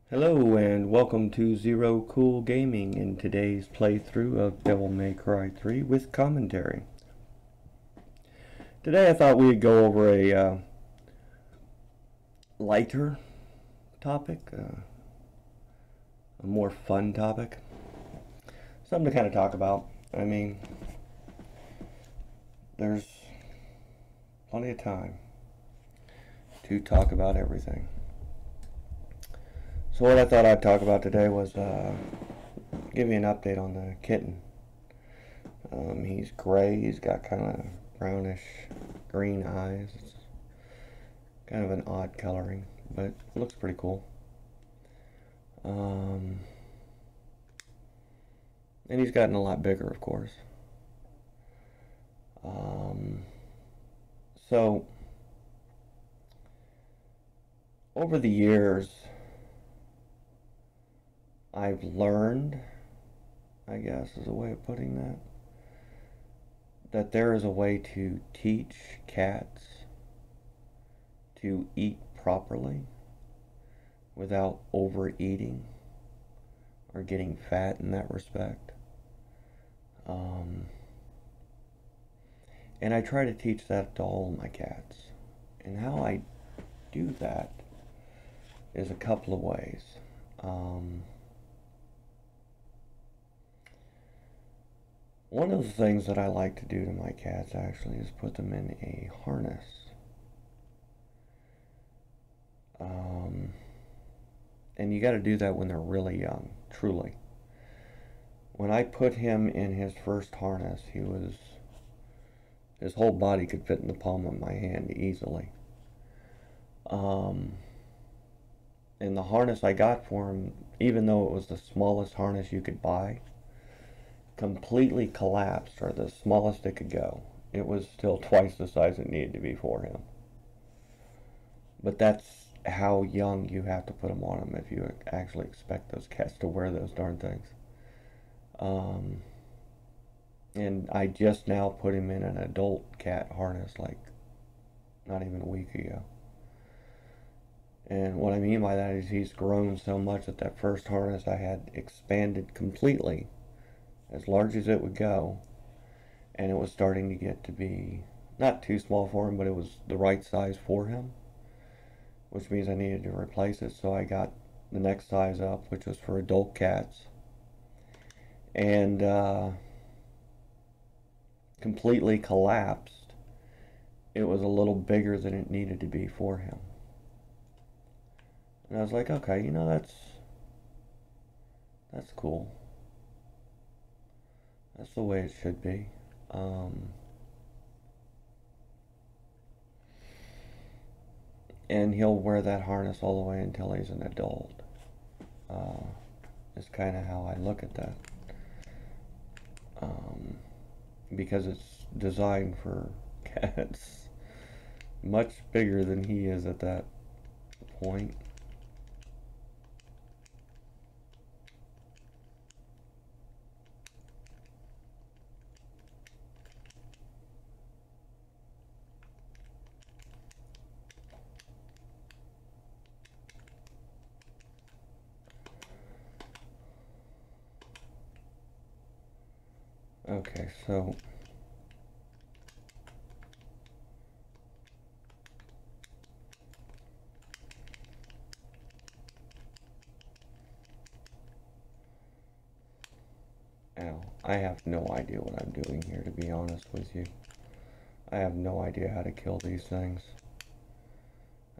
Hello and welcome to Zero Cool Gaming in today's playthrough of Devil May Cry 3 with commentary. Today I thought we'd go over a lighter topic, a more fun topic. Something to kind of talk about. I mean, there's plenty of time to talk about everything. So what I thought I'd talk about today was give you an update on the kitten. He's gray, he's got kind of brownish green eyes. It's kind of an odd coloring, but it looks pretty cool. And he's gotten a lot bigger, of course. So over the years, I've learned, I guess is a way of putting that there is a way to teach cats to eat properly without overeating or getting fat in that respect. And I try to teach that to all of my cats. And how I do that is a couple of ways. One of the things that I like to do to my cats actually is put them in a harness. And you got to do that when they're really young, truly. When I put him in his first harness, his whole body could fit in the palm of my hand easily. And the harness I got for him, even though it was the smallest harness you could buy, completely collapsed, or the smallest it could go. It was still twice the size it needed to be for him. But that's how young you have to put them on them if you actually expect those cats to wear those darn things. And I just now put him in an adult cat harness, like not even a week ago. And what I mean by that is he's grown so much that first harness I had expanded completely, as large as it would go, and it was starting to get to be not too small for him, but it was the right size for him, which means I needed to replace it. So I got the next size up, which was for adult cats, and completely collapsed. It was a little bigger than it needed to be for him. And I was like, okay, you know, that's cool. That's the way it should be. And he'll wear that harness all the way until he's an adult. Is kind of how I look at that. Because it's designed for cats much bigger than he is at that point. Okay, so ow, I have no idea what I'm doing here, to be honest with you. I have no idea how to kill these things.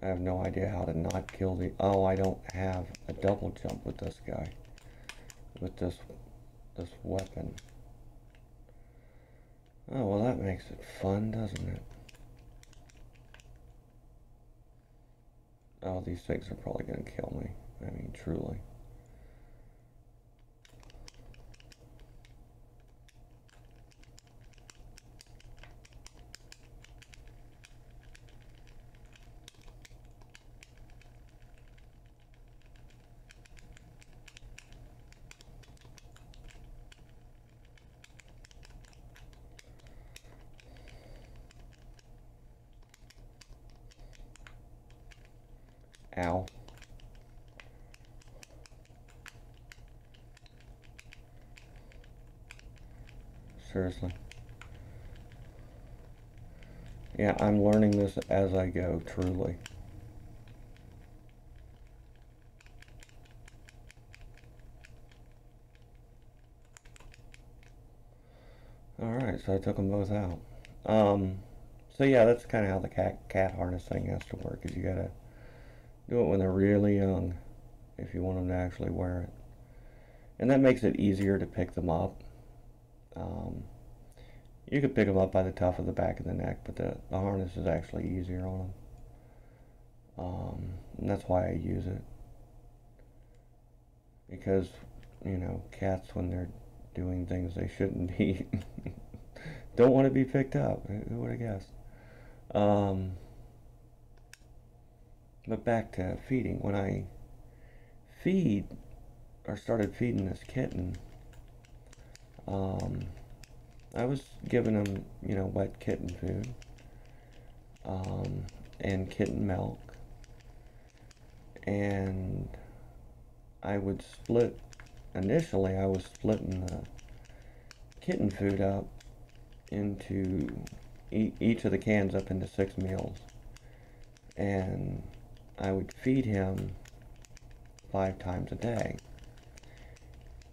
I have no idea how to not kill the... Oh, I don't have a double jump with this guy. With this weapon. Oh, well, that makes it fun, doesn't it? Oh, these things are probably going to kill me. I mean, truly. Ow. seriously. Yeah, I'm learning this as I go, truly. Alright, so I took them both out. So yeah, that's kind of how the cat harness thing has to work, is you gotta do it when they're really young if you want them to actually wear it. And that makes it easier to pick them up. You could pick them up by the tuft of the back of the neck, but the harness is actually easier on them. And that's why I use it. Because, you know, cats, when they're doing things they shouldn't be, don't want to be picked up. Who would have guessed? But back to feeding. When I feed, or started feeding this kitten, I was giving him, you know, wet kitten food, and kitten milk, and I would split, initially I was splitting the kitten food up into, each of the cans up into 6 meals, and I would feed him 5 times a day.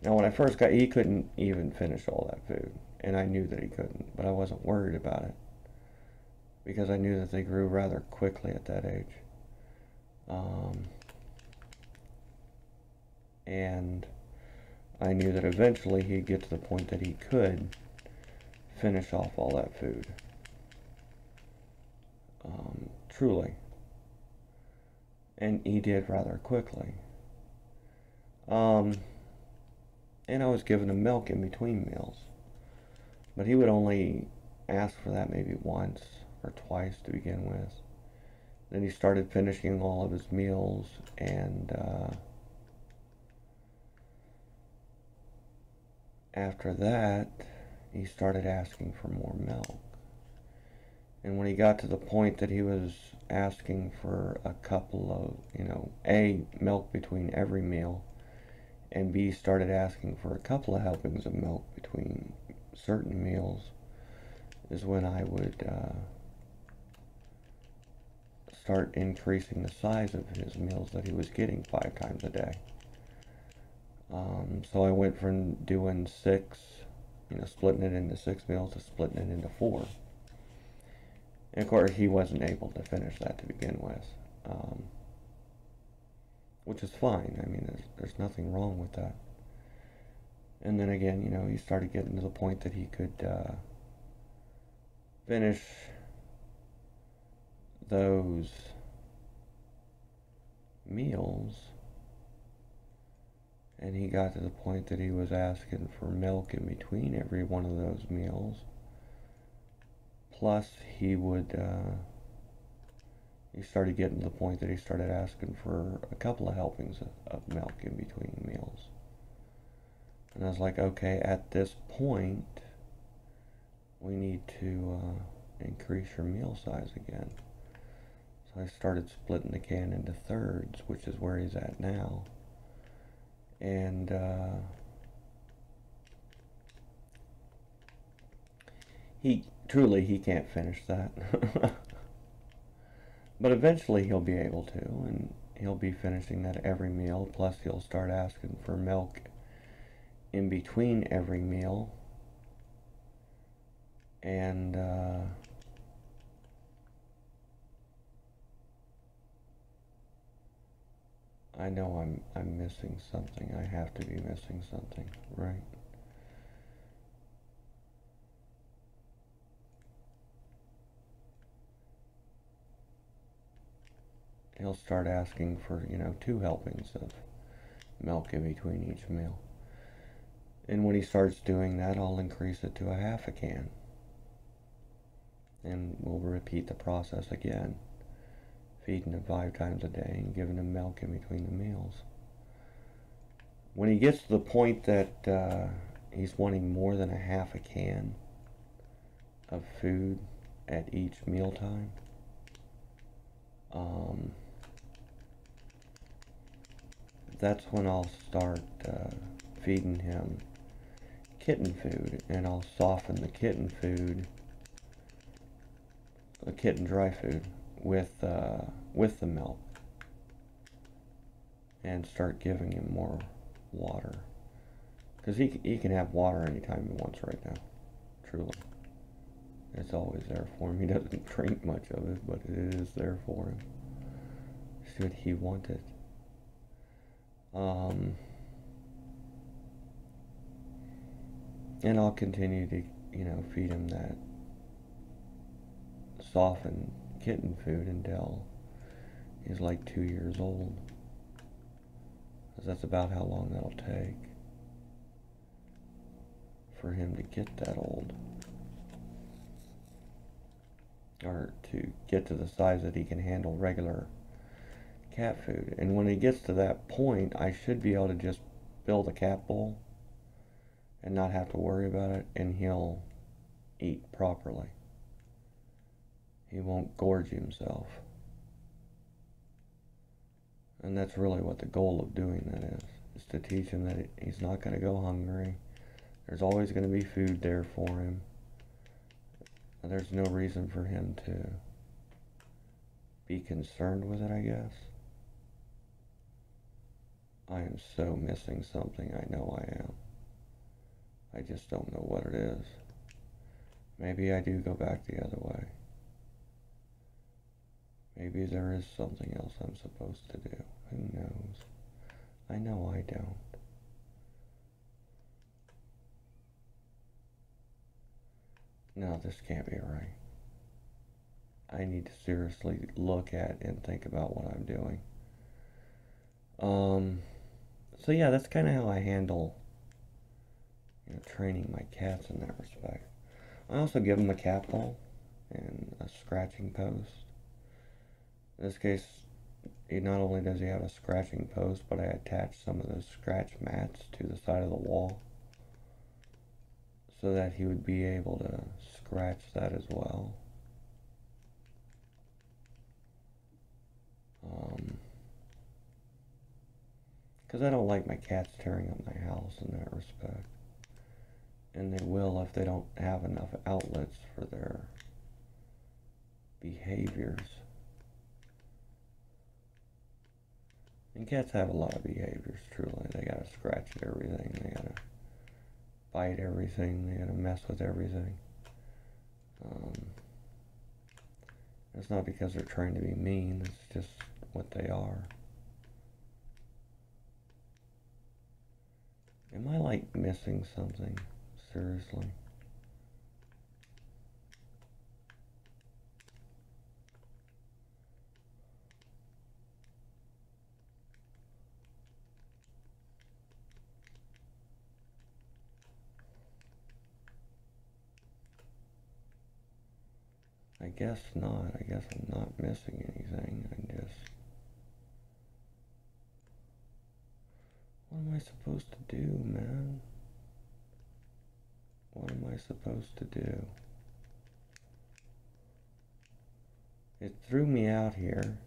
Now when I first got, he couldn't even finish all that food, and I knew that he couldn't, but I wasn't worried about it, because I knew that they grew rather quickly at that age. And I knew that eventually he'd get to the point that he could finish off all that food. Truly. And he did rather quickly. And I was giving him milk in between meals. But he would only ask for that maybe once or twice to begin with. Then he started finishing all of his meals, and after that, he started asking for more milk. And when he got to the point that he was asking for a couple of, you know, A, milk between every meal, and B, started asking for a couple of helpings of milk between certain meals, is when I would start increasing the size of his meals that he was getting 5 times a day. So I went from doing 6, you know, splitting it into 6 meals, to splitting it into 4. And of course, he wasn't able to finish that to begin with, which is fine. I mean, there's nothing wrong with that. And then again, you know, he started getting to the point that he could finish those meals, and he got to the point that he was asking for milk in between every one of those meals. Plus, he started getting to the point that he started asking for a couple of helpings of milk in between meals. And I was like, okay, at this point, we need to increase your meal size again. So I started splitting the can into thirds, which is where he's at now. And he can't finish that. But eventually he'll be able to, and he'll be finishing that every meal. Plus he'll start asking for milk in between every meal. And I know I'm missing something. I have to be missing something, right? He'll start asking for, you know, 2 helpings of milk in between each meal. And when he starts doing that, I'll increase it to a half a can. And we'll repeat the process again, feeding him 5 times a day and giving him milk in between the meals. When he gets to the point that he's wanting more than a half a can of food at each mealtime, that's when I'll start feeding him kitten food, and I'll soften the kitten food, the kitten dry food, with the milk, and start giving him more water, because he can have water anytime he wants right now. Truly, it's always there for him. He doesn't drink much of it, but it is there for him should he want it. And I'll continue to, feed him that softened kitten food until he's like 2 years old, because that's about how long that'll take for him to get that old, or to get to the size that he can handle regular cat food. And when he gets to that point, I should be able to just build a cat bowl and not have to worry about it, and he'll eat properly. He won't gorge himself. And that's really what the goal of doing that is to teach him that he's not going to go hungry. There's always going to be food there for him. And there's no reason for him to be concerned with it, I guess. I am so missing something. I know I am. I just don't know what it is. Maybe I do go back the other way. Maybe there is something else I'm supposed to do. Who knows? I know I don't. No, this can't be right. I need to seriously look at and think about what I'm doing. So yeah, that's kind of how I handle, training my cats in that respect. I also give them a cat ball and a scratching post. In this case, not only does he have a scratching post, but I attach some of those scratch mats to the side of the wall so that he would be able to scratch that as well. Because I don't like my cats tearing up my house in that respect. And they will if they don't have enough outlets for their behaviors. And cats have a lot of behaviors, truly. They gotta scratch at everything, they gotta bite everything, they gotta mess with everything. It's not because they're trying to be mean, it's just what they are. Am I like missing something? Seriously? I guess not. I guess I'm not missing anything. What am I supposed to do, man? What am I supposed to do? It threw me out here.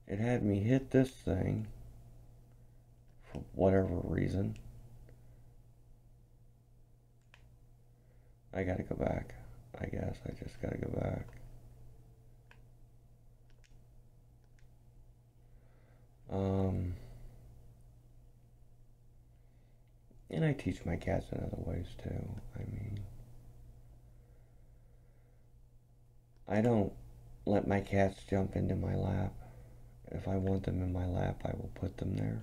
It had me hit this thing for whatever reason. I gotta go back. I guess I just gotta go back. And I teach my cats in other ways too. I mean, I don't let my cats jump into my lap. If I want them in my lap, I will put them there.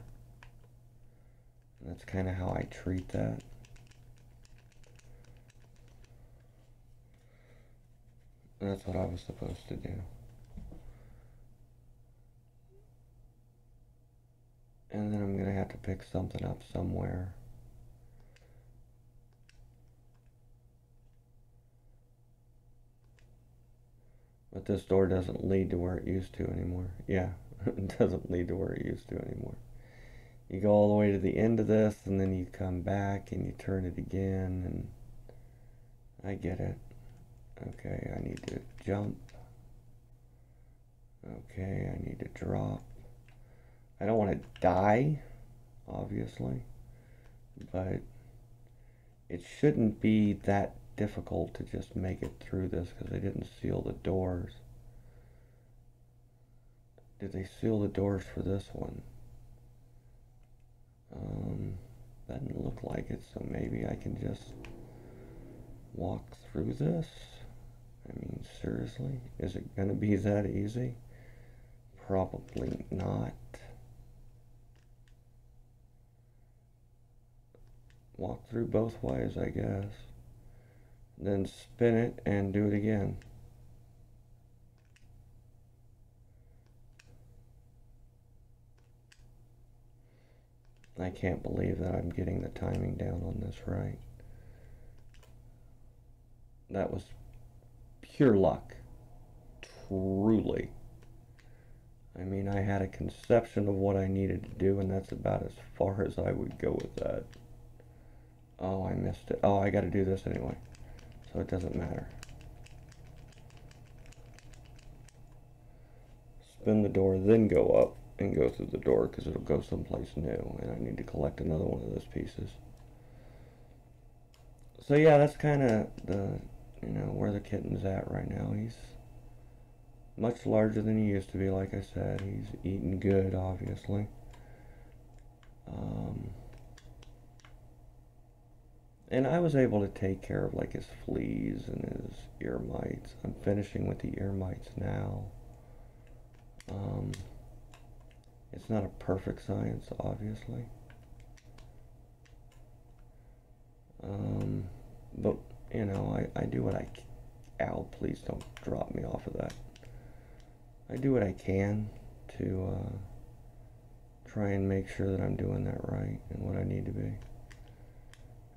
And that's kind of how I treat that. And that's what I was supposed to do. And then I'm going to have to pick something up somewhere. But this door doesn't lead to where it used to anymore. Yeah, it doesn't lead to where it used to anymore. You go all the way to the end of this, and then you come back, and you turn it again, and I get it. Okay, I need to jump. Okay, I need to drop. I don't want to die, obviously, but it shouldn't be that difficult to just make it through this because they didn't seal the doors. Did they seal the doors for this one? Doesn't look like it, so maybe I can just walk through this. I mean, seriously, is it gonna be that easy? Probably not. Walk through both ways, I guess. Then spin it and do it again. I can't believe that I'm getting the timing down on this right. That was pure luck. Truly. I mean, I had a conception of what I needed to do, and that's about as far as I would go with that. Oh, I missed it. Oh, I got to do this anyway, so it doesn't matter. Spin the door, then go up and go through the door because it'll go someplace new, and I need to collect another one of those pieces. So yeah, that's kind of the, where the kitten's at right now. He's much larger than he used to be, like I said. He's eating good, obviously. And I was able to take care of like his fleas and his ear mites. I'm finishing with the ear mites now. It's not a perfect science, obviously. But, I do what I can. Ow, please don't drop me off of that. I do what I can to try and make sure that I'm doing that right and what I need to be.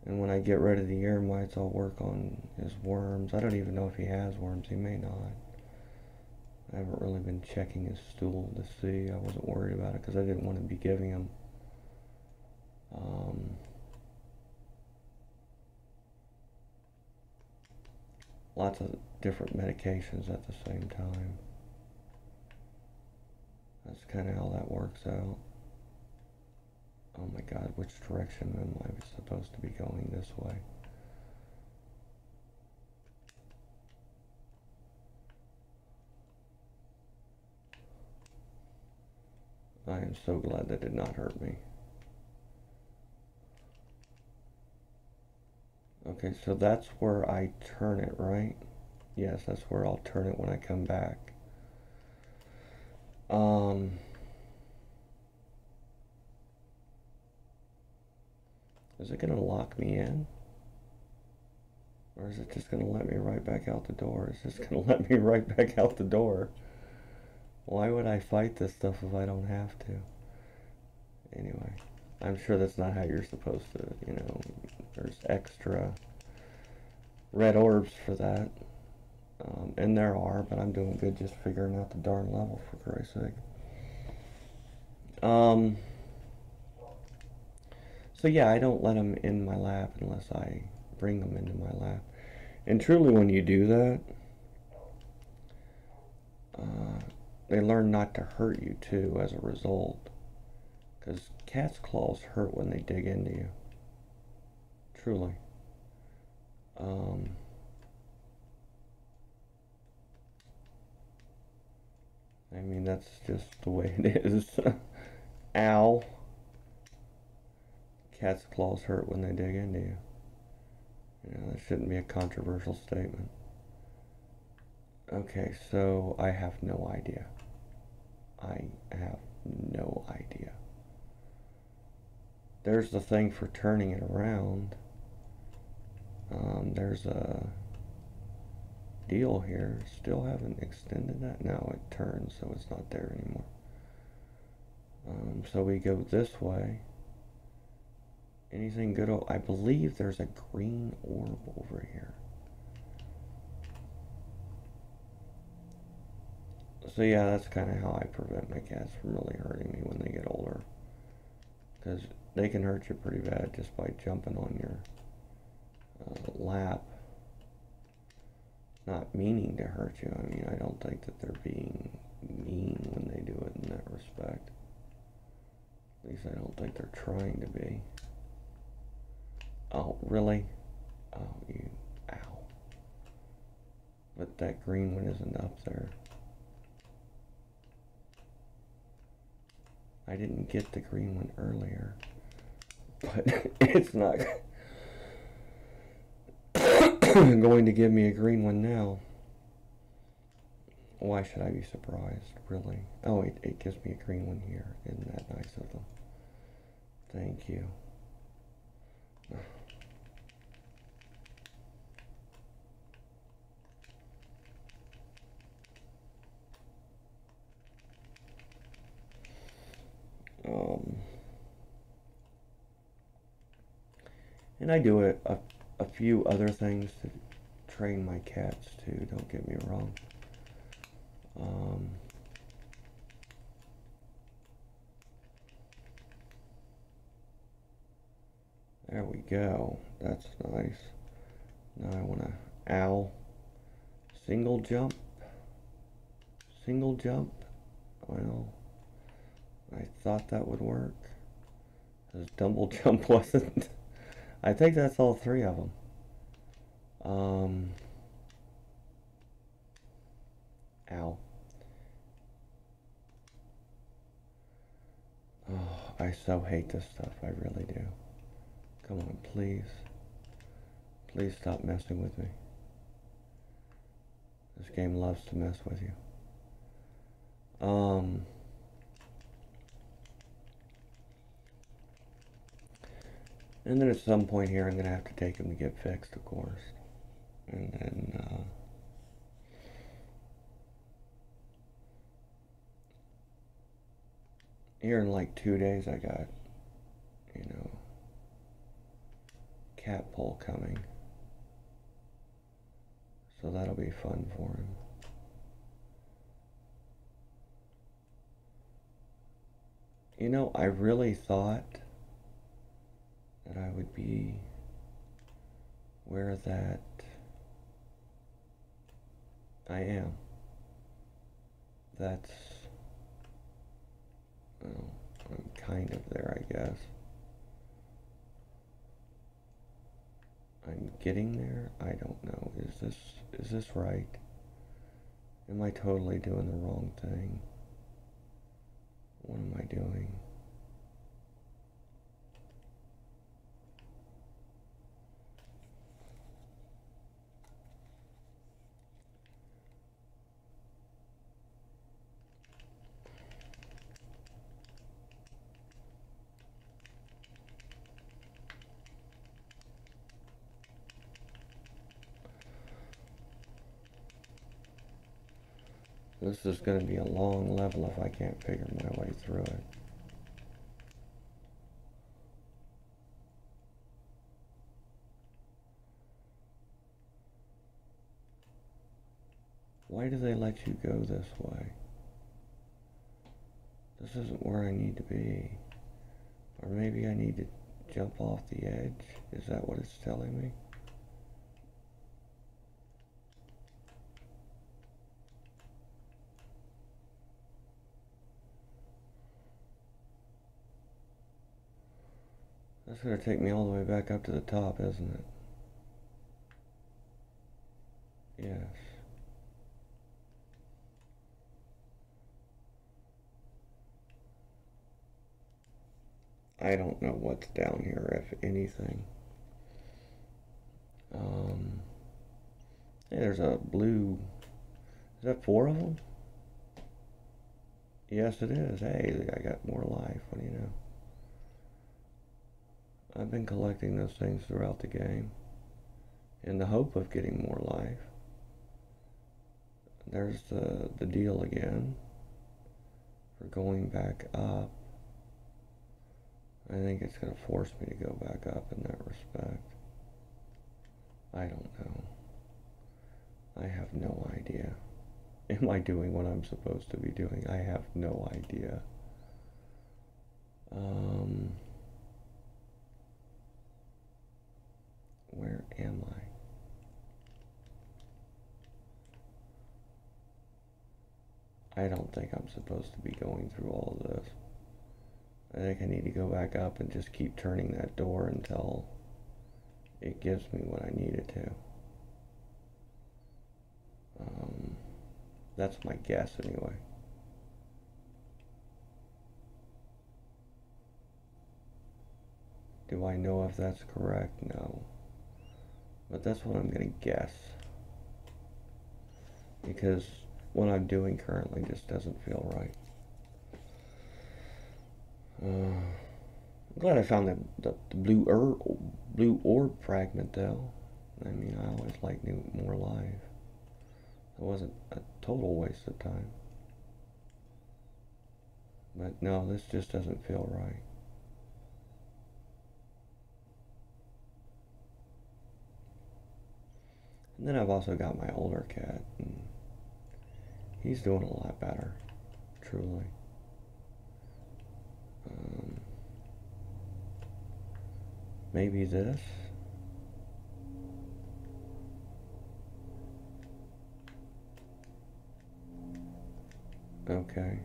And when I get rid of the ear mites, I'll work on his worms. I don't even know if he has worms. He may not. I haven't really been checking his stool to see. I wasn't worried about it because I didn't want to be giving him lots of different medications at the same time. That's kind of how that works out. Oh my God, which direction am I supposed to be going this way? I am so glad that did not hurt me. Okay, so that's where I turn it, right? Yes, that's where I'll turn it when I come back. Is it going to lock me in? Or is it just going to let me right back out the door? It's just going to let me right back out the door. Why would I fight this stuff if I don't have to? Anyway, I'm sure that's not how you're supposed to, there's extra red orbs for that. And there are, but I'm doing good just figuring out the darn level, for Christ's sake. So yeah, I don't let them in my lap unless I bring them into my lap. And truly, when you do that, they learn not to hurt you too as a result. Because cat's claws hurt when they dig into you. Truly. I mean, that's just the way it is. Ow. Cat's claws hurt when they dig into you. That shouldn't be a controversial statement. Okay, so I have no idea. I have no idea. There's the thing for turning it around. There's a deal here. Still haven't extended that. No, it turns, so it's not there anymore. So we go this way. Anything good? I believe there's a green orb over here. So yeah, that's kind of how I prevent my cats from really hurting me when they get older. Because they can hurt you pretty bad just by jumping on your lap. Not meaning to hurt you. I mean, I don't think that they're being mean when they do it in that respect. At least I don't think they're trying to be. Oh, really? Oh, you, ow. But that green one isn't up there. I didn't get the green one earlier, but it's not going to give me a green one now. Why should I be surprised, really? Oh, it gives me a green one here. Isn't that nice of them? Thank you. And I do a few other things to train my cats too, don't get me wrong. There we go. That's nice. Now I want to, ow. Single jump. Single jump. Well, I thought that would work. Because double jump wasn't. I think that's all three of them. Ow. Oh, I so hate this stuff. I really do. Come on, please. Please stop messing with me. This game loves to mess with you. And then at some point here, I'm going to have to take him to get fixed, of course. And then, here in like 2 days, I got, you know, cat pull coming. So that'll be fun for him. You know, I really thought that I would be where that I am. That's, well, I'm kind of there, I guess. I'm getting there. I don't know. Is this right? Am I totally doing the wrong thing? What am I doing? This is going to be a long level if I can't figure my way through it. Why do they let you go this way? This isn't where I need to be. Or maybe I need to jump off the edge? Is that what it's telling me? That's going to take me all the way back up to the top, isn't it? Yes. I don't know what's down here, if anything. Hey, there's a blue... Is that 4 of them? Yes, it is. Hey, I got more life. What do you know? I've been collecting those things throughout the game in the hope of getting more life. There's the deal again for going back up. I think it's going to force me to go back up in that respect. I don't know. I have no idea. Am I doing what I'm supposed to be doing? I have no idea. Where am I? I don't think I'm supposed to be going through all of this. I think I need to go back up and just keep turning that door until it gives me what I need it to. That's my guess anyway. Do I know if that's correct? No. But that's what I'm going to guess. Because what I'm doing currently just doesn't feel right. I'm glad I found the blue orb fragment though. I mean, I always like more live. It wasn't a total waste of time. But no, this just doesn't feel right. And then I've also got my older cat, and he's doing a lot better, truly. Maybe this. Okay.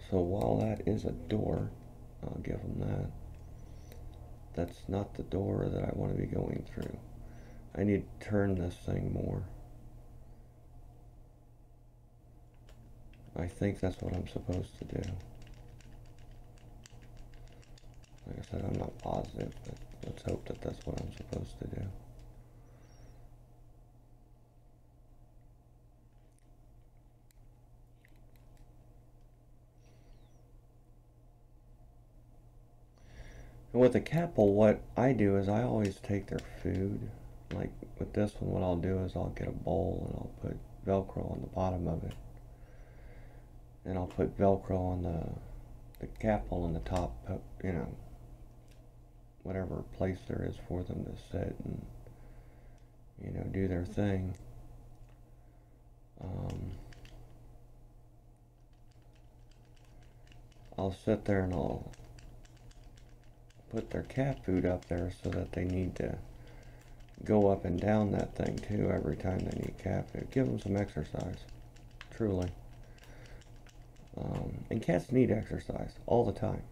So while that is a door, I'll give them that. That's not the door that I want to be going through. I need to turn this thing more. I think that's what I'm supposed to do. Like I said, I'm not positive, but let's hope that that's what I'm supposed to do. And with the Capel, what I do is I always take their food. Like with this one, what I'll do is I'll get a bowl and I'll put Velcro on the bottom of it. And I'll put Velcro on the Capel on the top, you know, whatever place there is for them to sit and, you know, do their thing. I'll sit there and I'll put their cat food up there so that they need to go up and down that thing too every time they need cat food. Give them some exercise, truly. And cats need exercise all the time.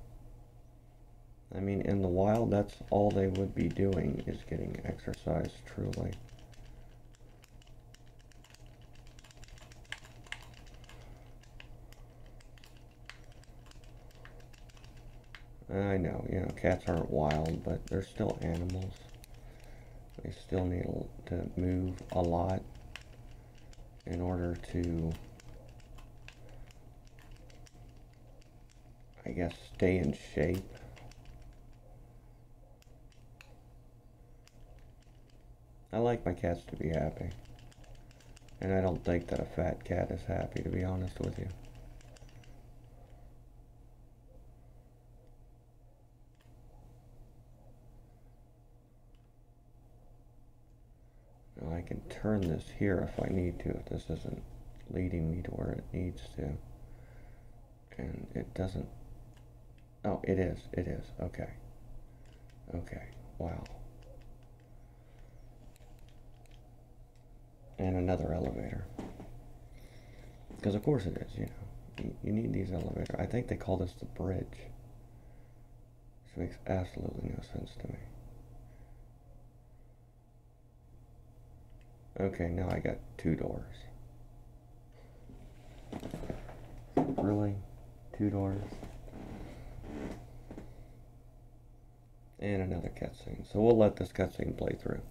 I mean, in the wild, that's all they would be doing is getting exercise, truly. I know, you know, cats aren't wild, but they're still animals. They still need to move a lot in order to, I guess, stay in shape. I like my cats to be happy. And I don't think that a fat cat is happy, to be honest with you. Now I can turn this here if I need to, if this isn't leading me to where it needs to. And it doesn't. Oh, it is. It is. Okay. Okay. Wow. And another elevator. Because of course it is, you know. You need these elevators. I think they call this the bridge. Which makes absolutely no sense to me. Okay, now I got 2 doors. Really? 2 doors? And another cutscene. So we'll let this cutscene play through.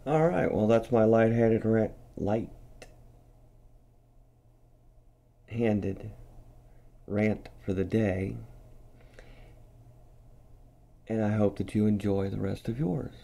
Alright, well that's my light-handed rant for the day. And I hope that you enjoy the rest of yours.